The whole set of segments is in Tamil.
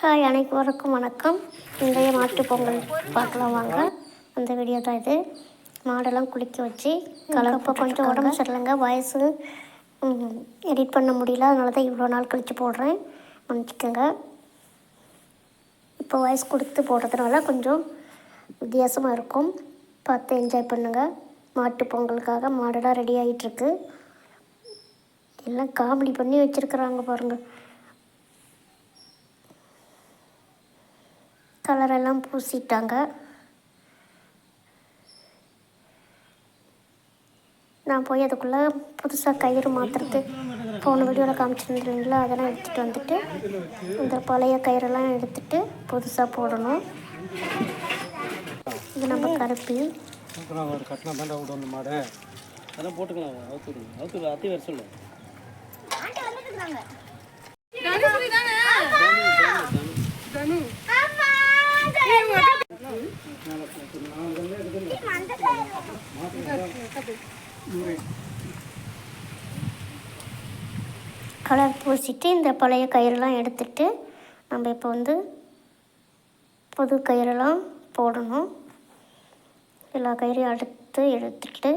ஹாய், அனைவருக்கும் வணக்கம். இன்றைய மாட்டுப் பொங்கல் பார்க்கலாம் வாங்க. அந்த வீடியோ தான் இது. மாடெல்லாம் குளிக்க வச்சு கலப்போ கொஞ்சம் உடம்பு சரியில்லைங்க, வயசு எடிட் பண்ண முடியல, அதனால தான் இவ்வளோ நாள் கழித்து போடுறேன், மன்னிச்சுக்கோங்க. இப்போ வயசு கொடுத்து போடுறதுனால கொஞ்சம் வித்தியாசமாக இருக்கும், பார்த்து என்ஜாய் பண்ணுங்கள். மாட்டுப் பொங்கலுக்காக மாடெல்லாம் ரெடி ஆகிட்டுருக்கு. எல்லாம் காமெடி பண்ணி வச்சுருக்குறாங்க பாருங்கள். கலரெல்லாம் பூசிட்டாங்க. நான் போய் அதுக்குள்ளே புதுசாக கயிறு மாற்றுறது போன வீடியோவில் காமிச்சிருந்துருங்களா, அதெல்லாம் எடுத்துகிட்டு வந்துட்டு இந்த பழைய கயிறெல்லாம் எடுத்துகிட்டு புதுசாக போடணும். இது நம்ம கருப்பி கலர் பூசிட்டு இந்த பழைய கயிறெல்லாம் எடுத்துட்டு நம்ம இப்போ வந்து புது கயிறெல்லாம் போடணும். எல்லா கயிறையும் எடுத்துட்டு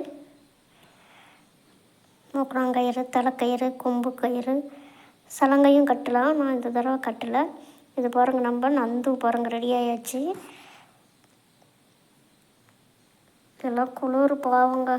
மூக்கணாங்கயிறு, தலைக்கயிறு, கொம்பு கயிறு, சலங்கையும் கட்டலாம். நான் இந்த தடவை கட்டலை. இது பாருங்கள், நம்ம நந்து பாருங்கள் ரெடி ஆயாச்சு. இதெல்லாம் குளிர் பாவங்க.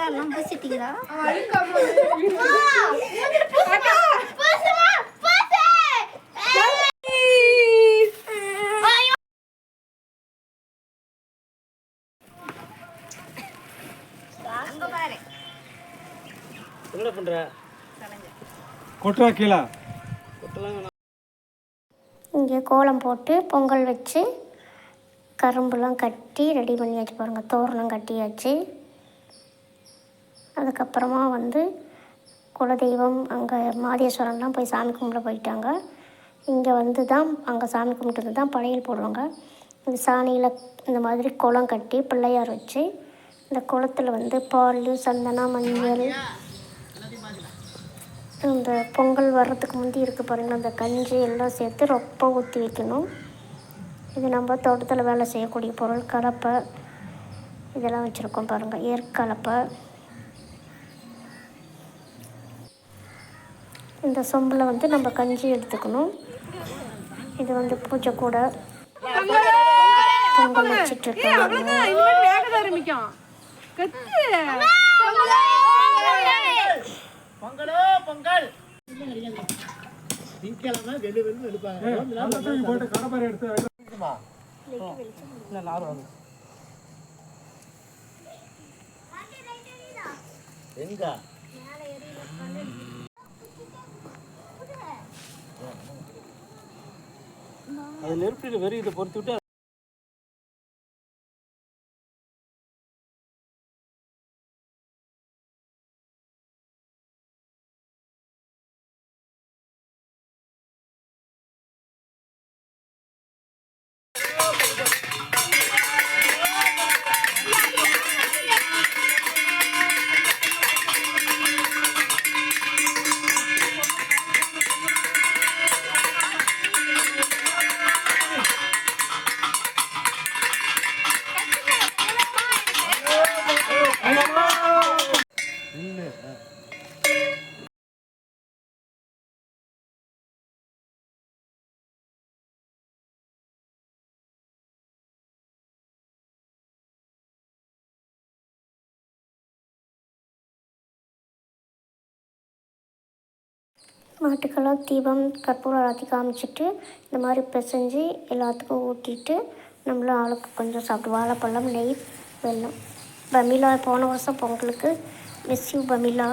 எல்லாம் பூசிட்டீங்களா? என்ன பண்ற? கொட்டா கீழே இங்கே கோலம் போட்டு பொங்கல் வச்சு கரும்புலாம் கட்டி ரெடி பண்ணியாச்சு பாருங்கள். தோரணம் கட்டியாச்சு. அதுக்கப்புறமா வந்து குலதெய்வம் அங்கே மாதேஸ்வரன்லாம் போய் சாமி கும்பிட போயிட்டாங்க. இங்கே வந்து தான் அங்கே சாமி கும்பிட்டு தான் படையல் போடுவாங்க. இந்த சாணியில் இந்த மாதிரி குளம் கட்டி பிள்ளையார் வச்சு இந்த குளத்தில் வந்து பால், சந்தனம், மஞ்சள், இந்த பொங்கல் வர்றதுக்கு முந்தி இருக்குது பாருங்கள், அந்த கஞ்சி எல்லாம் சேர்த்து ரொம்ப ஊற்றி வைக்கணும். இது நம்ம தோட்டத்தில் வேலை செய்யக்கூடிய பொருள். கலப்பை இதெல்லாம் வச்சுருக்கோம் பாருங்கள், ஏற்கலப்பை. இந்த சொம்பில் வந்து நம்ம கஞ்சி எடுத்துக்கணும். இது வந்து பூஜை கூட பொங்கல் வச்சுட்டு அது நெருப்பில் வெறி இதை பொறுத்து விட்டு மாட்டுக்கெல்லாம் தீபம் கற்பூரம் எல்லாத்தையும் காமிச்சிட்டு இந்த மாதிரி பிசைஞ்சு எல்லாத்துக்கும் ஊட்டிட்டு நம்மளும் ஆளுக்கு கொஞ்சம் சாப்பிட்டு வாழைப்பழம், நெய், வெல்லம். பமிலா போன வருஷம் பொங்கலுக்கு மிஸ் யூ பமிலா.